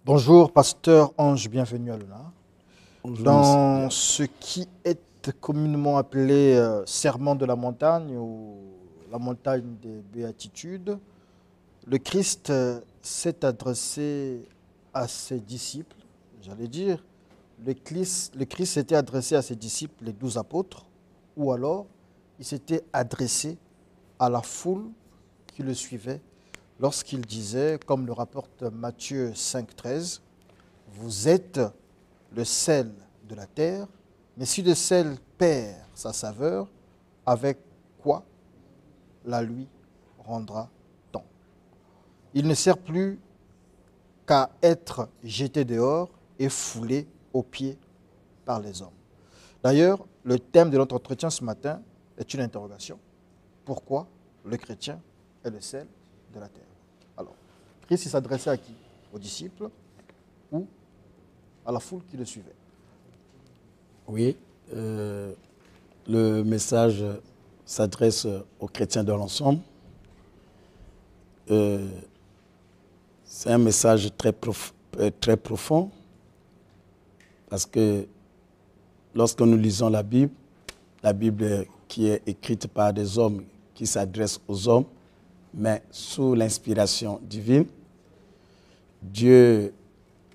Bonjour, pasteur Ange, bienvenue à l'honneur. Bonjour, Dans monsieur. ce qui est communément appelé serment de la montagne ou la montagne des béatitudes, le Christ s'est adressé à ses disciples, j'allais dire. Le Christ s'était adressé à ses disciples, les 12 apôtres, ou alors il s'était adressé à la foule qui le suivait lorsqu'il disait, comme le rapporte Matthieu 5,13, vous êtes le sel de la terre, mais si le sel perd sa saveur, avec quoi la lui rendra-t-on? Il ne sert plus qu'à être jeté dehors et foulé aux pieds par les hommes. D'ailleurs, le thème de notre entretien ce matin est une interrogation. Pourquoi le chrétien est le sel de la terre? Alors, Christ s'adressait à qui? Aux disciples ou à la foule qui le suivait? Oui, le message s'adresse aux chrétiens de l'ensemble. C'est un message très profond parce que lorsque nous lisons la Bible qui est écrite par des hommes qui s'adressent aux hommes, mais sous l'inspiration divine, Dieu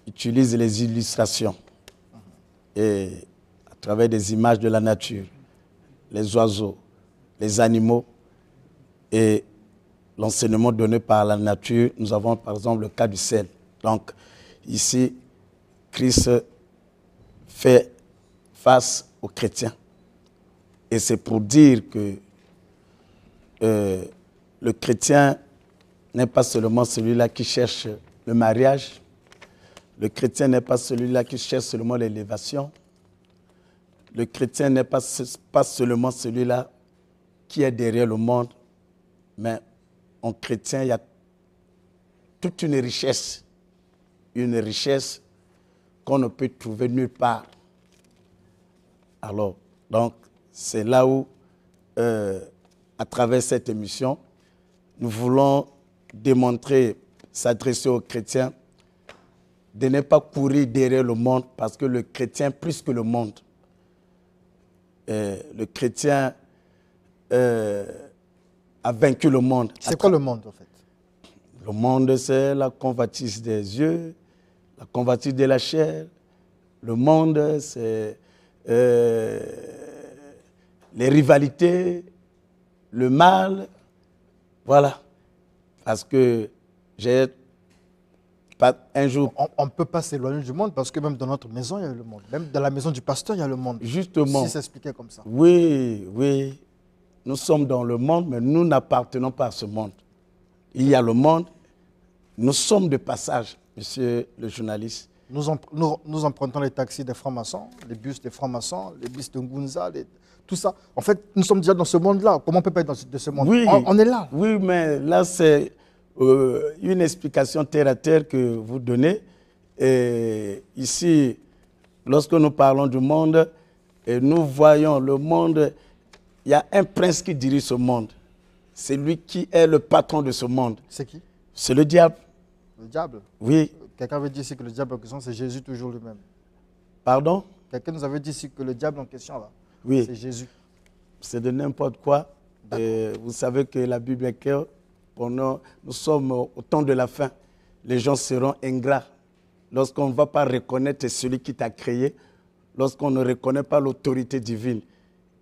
utilise les illustrations et à travers des images de la nature, les oiseaux, les animaux et l'enseignement donné par la nature. Nous avons par exemple le cas du sel. Donc ici, Christ fait face aux chrétiens. Et c'est pour dire que le chrétien n'est pas seulement celui-là qui cherche le mariage. Le chrétien n'est pas celui-là qui cherche seulement l'élévation. Le chrétien n'est pas seulement celui-là qui est derrière le monde, mais en chrétien, il y a toute une richesse qu'on ne peut trouver nulle part. Alors, donc, c'est là où, à travers cette émission, nous voulons démontrer, s'adresser aux chrétiens, de ne pas courir derrière le monde, parce que le chrétien, plus que le monde, le chrétien a vaincu le monde. C'est quoi le monde en fait? Le monde, c'est la convoitise des yeux, la convoitise de la chair. Le monde, c'est les rivalités, le mal. Voilà. Parce que un jour... On ne peut pas s'éloigner du monde parce que même dans notre maison, il y a le monde. Même dans la maison du pasteur, il y a le monde. Justement. Si ça s'expliquait comme ça. Oui. Nous sommes dans le monde, mais nous n'appartenons pas à ce monde. Il y a le monde. Nous sommes de passage, monsieur le journaliste. Nous empruntons les taxis des francs-maçons, les bus des francs-maçons, les bus de Ngunza, tout ça. En fait, nous sommes déjà dans ce monde-là. Comment on peut pas être dans ce monde? Oui, on est là. Oui, mais là, c'est une explication terre à terre que vous donnez. Et ici, lorsque nous parlons du monde, et nous voyons le monde, il y a un prince qui dirige ce monde. C'est lui qui est le patron de ce monde. C'est qui? C'est le diable. Le diable? Oui. Quelqu'un avait dit ici que le diable en question, c'est Jésus toujours lui-même. Pardon? Quelqu'un nous avait dit ici que le diable en question, là, oui, c'est Jésus. C'est de n'importe quoi. Et vous savez que la Bible est claire. Nous sommes au temps de la fin. Les gens seront ingrats. Lorsqu'on ne va pas reconnaître celui qui t'a créé, lorsqu'on ne reconnaît pas l'autorité divine.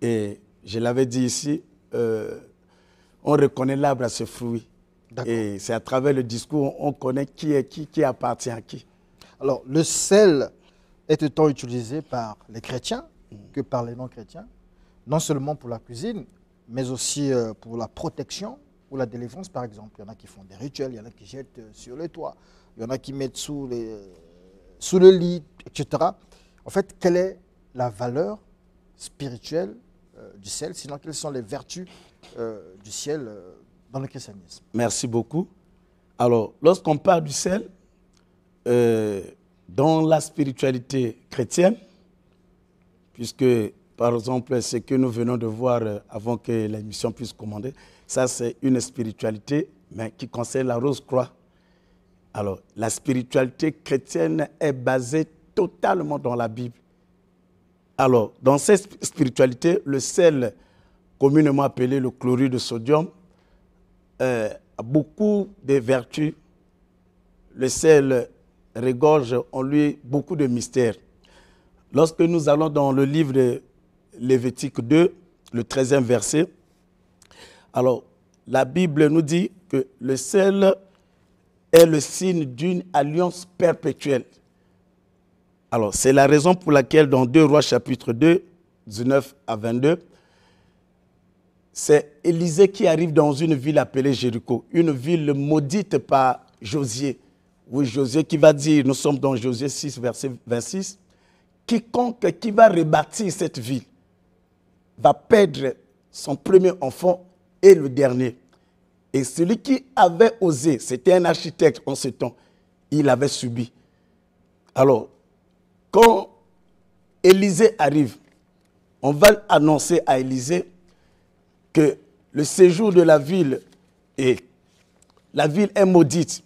Et je l'avais dit ici, on reconnaît l'arbre à ses fruits. Et c'est à travers le discours on connaît qui appartient à qui. Alors, le sel est autant utilisé par les chrétiens que par les non-chrétiens, non seulement pour la cuisine, mais aussi pour la protection ou la délivrance, par exemple. Il y en a qui font des rituels, il y en a qui jettent sur les toits, il y en a qui mettent sous le lit, etc. En fait, quelle est la valeur spirituelle du sel? Sinon, quelles sont les vertus du ciel dans le christianisme? Merci beaucoup. Alors, lorsqu'on parle du sel, dans la spiritualité chrétienne, puisque, par exemple, ce que nous venons de voir avant que l'émission puisse commander, ça c'est une spiritualité, mais qui concerne la rose-croix. Alors, la spiritualité chrétienne est basée totalement dans la Bible. Alors, dans cette spiritualité, le sel, communément appelé le chlorure de sodium, a beaucoup de vertus. Le sel regorge en lui beaucoup de mystères. Lorsque nous allons dans le livre de Lévitique 2, le 13e verset, alors la Bible nous dit que le sel est le signe d'une alliance perpétuelle. Alors, c'est la raison pour laquelle dans 2 Rois chapitre 2, 19 à 22, c'est Élisée qui arrive dans une ville appelée Jéricho, une ville maudite par Josué. Oui, Josué qui va dire, nous sommes dans Josué 6, verset 26, quiconque qui va rebâtir cette ville va perdre son premier enfant et le dernier. Et celui qui avait osé, c'était un architecte en ce temps, il avait subi. Alors, quand Élisée arrive, on va annoncer à Élisée que le séjour de la ville est maudite.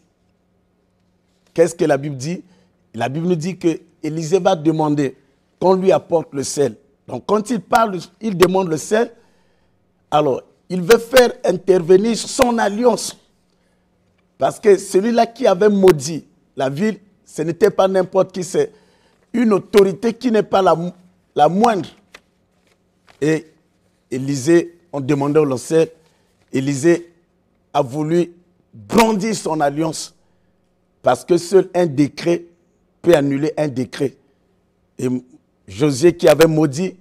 Qu'est-ce que la Bible dit? La Bible nous dit que Élisée va demander qu'on lui apporte le sel. Donc quand il parle, il demande le sel, alors il veut faire intervenir son alliance. Parce que celui-là qui avait maudit la ville, ce n'était pas n'importe qui, c'est une autorité qui n'est pas la moindre. Et Élisée, en demandant le sel, Élisée a voulu brandir son alliance parce que seul un décret peut annuler un décret. Et Josué qui avait maudit,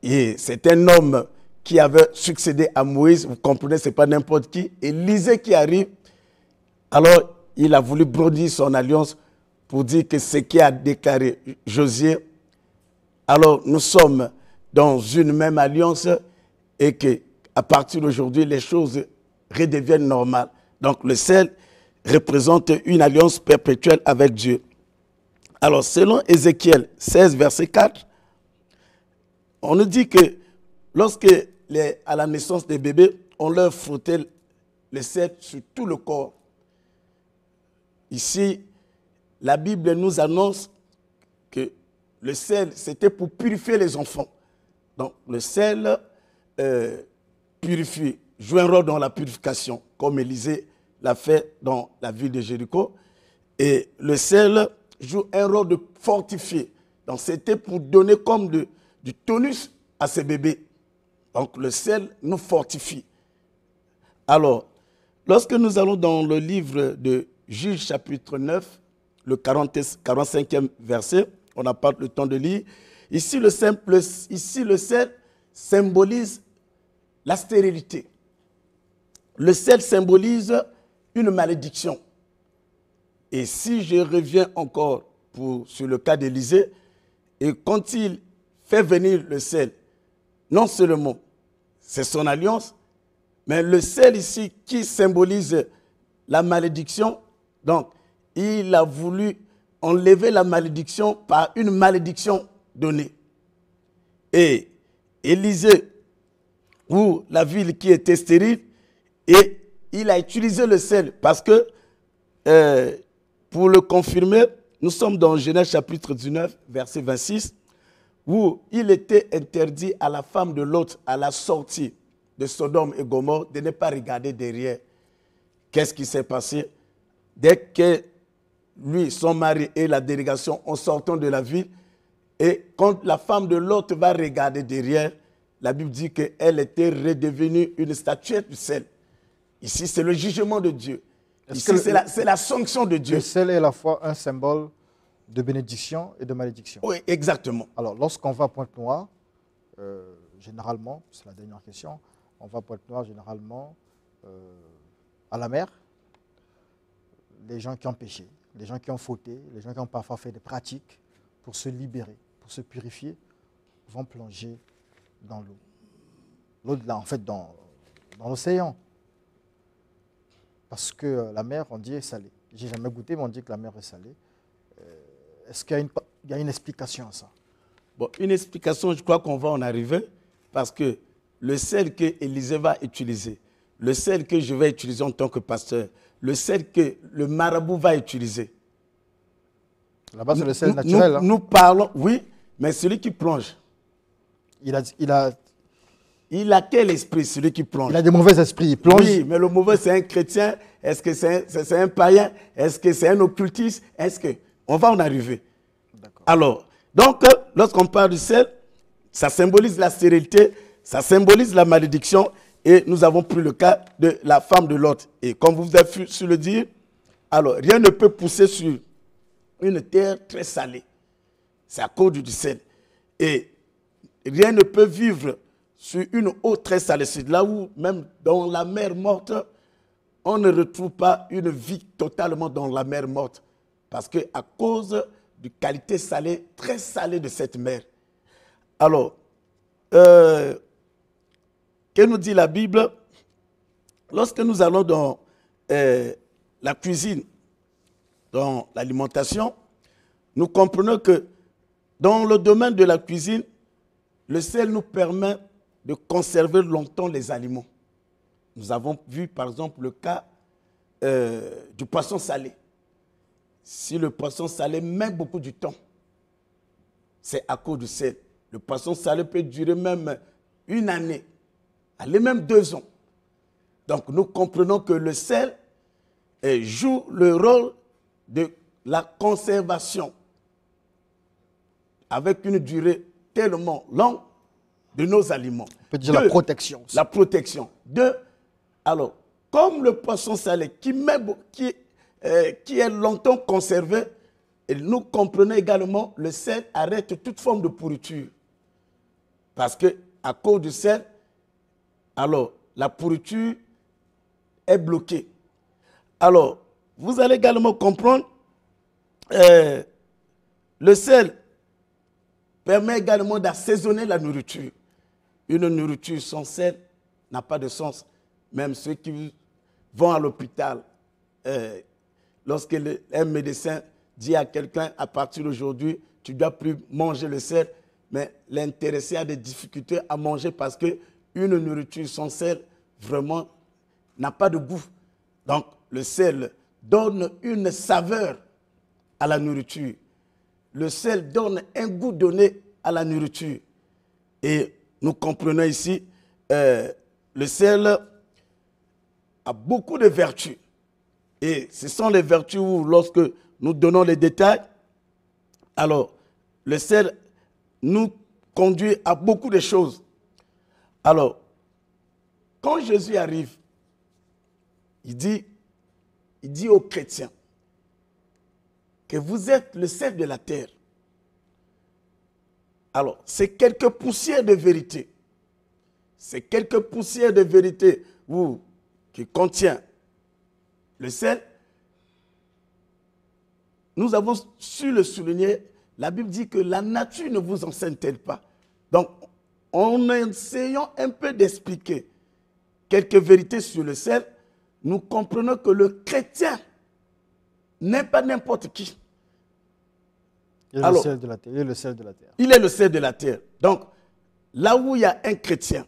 c'est un homme qui avait succédé à Moïse, vous comprenez, ce n'est pas n'importe qui. Élisée qui arrive, alors il a voulu brandir son alliance pour dire que ce qui a déclaré Josué, alors nous sommes dans une même alliance et qu'à partir d'aujourd'hui, les choses redeviennent normales. Donc le sel représente une alliance perpétuelle avec Dieu. Alors selon Ézéchiel 16, verset 4, on nous dit que lorsque, à la naissance des bébés, on leur frottait le sel sur tout le corps. Ici, la Bible nous annonce que le sel, c'était pour purifier les enfants. Donc, le sel purifie, joue un rôle dans la purification, comme Élisée l'a fait dans la ville de Jéricho. Et le sel joue un rôle de fortifier. Donc, c'était pour donner comme du tonus à ces bébés. Donc, le sel nous fortifie. Alors, lorsque nous allons dans le livre de Juges, chapitre 9, le 45e verset, on n'a pas le temps de lire. Ici, le sel symbolise la stérilité. Le sel symbolise une malédiction. Et si je reviens encore sur le cas d'Élisée, et quand il fait venir le sel, non seulement c'est son alliance, mais le sel ici qui symbolise la malédiction, donc il a voulu enlever la malédiction par une malédiction donnée. Et Élisée, ou la ville qui était stérile, et il a utilisé le sel parce que, pour le confirmer, nous sommes dans Genèse chapitre 19, verset 26, où il était interdit à la femme de Lot, à la sortie de Sodome et Gomorrhe, de ne pas regarder derrière. Qu'est-ce qui s'est passé? Dès que lui, son mari et la délégation en sortant de la ville, et quand la femme de Lot va regarder derrière, la Bible dit qu'elle était redevenue une statuette du sel. Ici, c'est le jugement de Dieu. Ici, c'est la sanction de Dieu. Le sel est à la fois un symbole de bénédiction et de malédiction. Oui, exactement. Alors, lorsqu'on va à Pointe-Noire, généralement, c'est la dernière question, on va à Pointe-Noire généralement à la mer. Les gens qui ont péché, les gens qui ont fauté, les gens qui ont parfois fait des pratiques pour se libérer, pour se purifier, vont plonger dans l'eau. L'eau, en fait, dans l'océan. Parce que la mer, on dit, est salée. Je n'ai jamais goûté, mais on dit que la mer est salée. Est-ce qu'il y a une explication à ça? Bon, une explication, je crois qu'on va en arriver, parce que le sel que Élisée va utiliser le sel que je vais utiliser en tant que pasteur, le sel que le marabout va utiliser. Là-bas, c'est le sel naturel. Nous parlons, oui, mais celui qui plonge. Il a quel esprit, celui qui plonge? Il a des mauvais esprits. Il plonge. Oui, mais le mauvais, c'est un chrétien. Est-ce que c'est un païen? Est-ce que c'est un occultiste? Est-ce que... On va en arriver. Alors, donc, lorsqu'on parle du sel, ça symbolise la stérilité, ça symbolise la malédiction. Et nous avons pris le cas de la femme de Lot. Et comme vous avez su le dire, alors, rien ne peut pousser sur une terre très salée. C'est à cause du sel. Et rien ne peut vivre sur une eau très salée. C'est là où, même dans la mer morte, on ne retrouve pas une vie totalement dans la mer morte. Parce qu'à cause de qualité salée, très salée de cette mer. Alors, que nous dit la Bible? Lorsque nous allons dans la cuisine, dans l'alimentation, nous comprenons que dans le domaine de la cuisine, le sel nous permet de conserver longtemps les aliments. Nous avons vu par exemple le cas du poisson salé. Si le poisson salé met beaucoup de temps, c'est à cause du sel. Le poisson salé peut durer même une année, aller même 2 ans. Donc nous comprenons que le sel joue le rôle de la conservation avec une durée tellement longue de nos aliments. On peut dire la protection. La protection. Alors, comme le poisson salé qui est longtemps conservé, et nous comprenons également le sel arrête toute forme de pourriture. Parce que à cause du sel, alors la pourriture est bloquée. Alors, vous allez également comprendre, le sel permet également d'assaisonner la nourriture. Une nourriture sans sel n'a pas de sens. Même ceux qui vont à l'hôpital, lorsque un médecin dit à quelqu'un, à partir d'aujourd'hui, tu ne dois plus manger le sel, mais l'intéressé a des difficultés à manger parce qu'une nourriture sans sel, vraiment, n'a pas de goût. Donc, le sel donne une saveur à la nourriture. Le sel donne un goût donné à la nourriture. Et nous comprenons ici, le sel a beaucoup de vertus. Et ce sont les vertus où, lorsque nous donnons les détails, alors le sel nous conduit à beaucoup de choses. Alors, quand Jésus arrive, il dit aux chrétiens que vous êtes le sel de la terre. Alors, c'est quelques poussières de vérité. C'est quelques poussières de vérité qui contient le sel. Nous avons su le souligner. La Bible dit que la nature ne vous enseigne-t-elle pas? Donc, en essayant un peu d'expliquer quelques vérités sur le sel, nous comprenons que le chrétien n'est pas n'importe qui. Il est le sel de la terre. Il est le sel de la terre. Il est le sel de la terre. Donc, là où il y a un chrétien,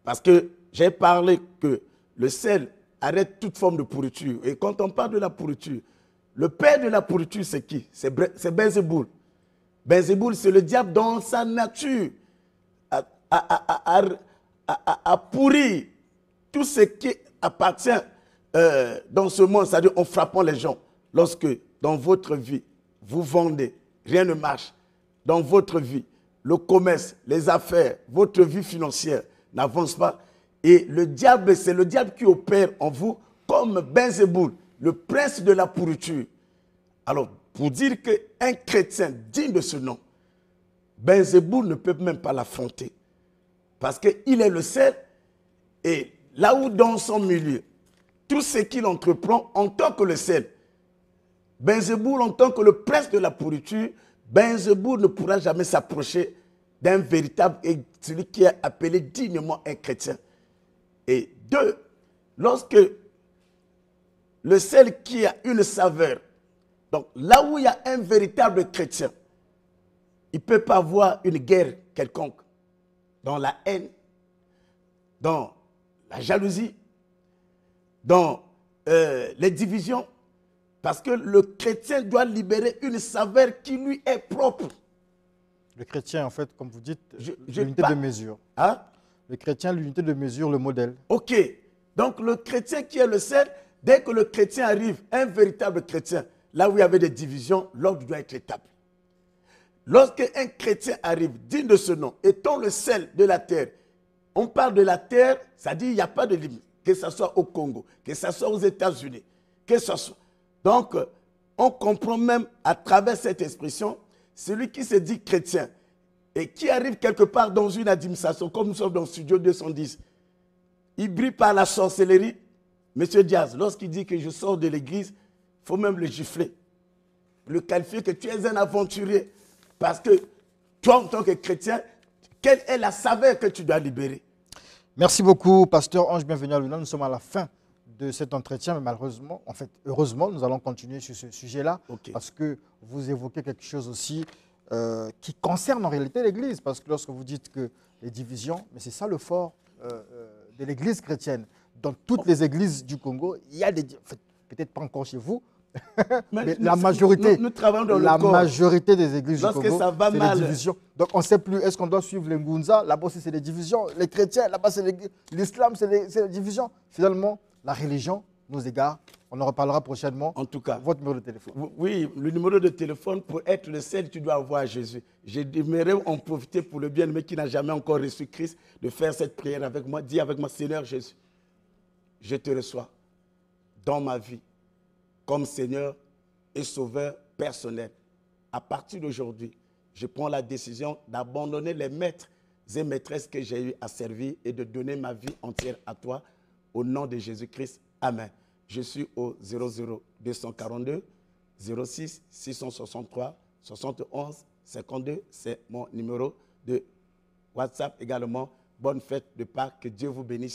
parce que j'ai parlé que le sel arrête toute forme de pourriture. Et quand on parle de la pourriture, le père de la pourriture, c'est qui? C'est Belzéboul. Belzéboul, c'est le diable dans sa nature à pourrir tout ce qui appartient dans ce monde, c'est-à-dire en frappant les gens. Lorsque dans votre vie, vous vendez, rien ne marche. Dans votre vie, le commerce, les affaires, votre vie financière n'avance pas. Et le diable, c'est le diable qui opère en vous comme Belzéboul, le prince de la pourriture. Alors, pour dire qu'un chrétien digne de ce nom, Belzéboul ne peut même pas l'affronter. Parce qu'il est le sel et là où dans son milieu, tout ce qu'il entreprend en tant que le sel, Belzéboul en tant que le prince de la pourriture, Belzéboul ne pourra jamais s'approcher d'un véritable, et celui qui est appelé dignement un chrétien. Et 2, lorsque le sel qui a une saveur, donc là où il y a un véritable chrétien, il ne peut pas avoir une guerre quelconque, dans la haine, dans la jalousie, dans les divisions, parce que le chrétien doit libérer une saveur qui lui est propre. Le chrétien, en fait, comme vous dites, l'unité de mesure. Hein? Le chrétien, l'unité de mesure, le modèle. Ok. Donc le chrétien qui est le sel, dès que le chrétien arrive, un véritable chrétien, là où il y avait des divisions, l'ordre doit être établi. Lorsqu'un chrétien arrive, digne de ce nom, étant le sel de la terre, on parle de la terre, ça dit qu'il n'y a pas de limite, que ce soit au Congo, que ce soit aux États-Unis, que ce soit. Donc, on comprend même à travers cette expression, celui qui se dit chrétien et qui arrive quelque part dans une administration, comme nous sommes dans le studio 210, il brille par la sorcellerie. Monsieur Diaz, lorsqu'il dit que je sors de l'église, il faut même le gifler, le qualifier que tu es un aventurier. Parce que toi, en tant que chrétien, quelle est la saveur que tu dois libérer? Merci beaucoup, pasteur Ange. Bienvenue à l'UNA. Nous sommes à la fin de cet entretien, mais malheureusement, en fait, heureusement, nous allons continuer sur ce sujet-là, parce que vous évoquez quelque chose aussi qui concerne en réalité l'Église, parce que lorsque vous dites que les divisions, mais c'est ça le fort de l'Église chrétienne. Dans toutes les églises du Congo, il y a des... En fait, peut-être pas encore chez vous, mais la majorité, nous travaillons dans le corps. Majorité des églises du Congo, ça va c'est mal, les divisions. Donc on ne sait plus, est-ce qu'on doit suivre les Ngunza? Là-bas, c'est les divisions. Les chrétiens, là-bas, c'est l'islam, c'est les divisions. Finalement, la religion nous égare. On en reparlera prochainement. En tout cas, votre numéro de téléphone. Oui, le numéro de téléphone, pour être le seul, tu dois avoir Jésus. J'aimerais en profiter pour le bien-aimé qui n'a jamais encore reçu Christ, de faire cette prière avec moi. Dis avec moi, Seigneur Jésus, je te reçois dans ma vie comme Seigneur et Sauveur personnel. À partir d'aujourd'hui, je prends la décision d'abandonner les maîtres et maîtresses que j'ai eu à servir et de donner ma vie entière à toi. Au nom de Jésus-Christ, Amen. Je suis au 00 242 06 663 71 52. C'est mon numéro de WhatsApp également. Bonne fête de Pâques. Que Dieu vous bénisse.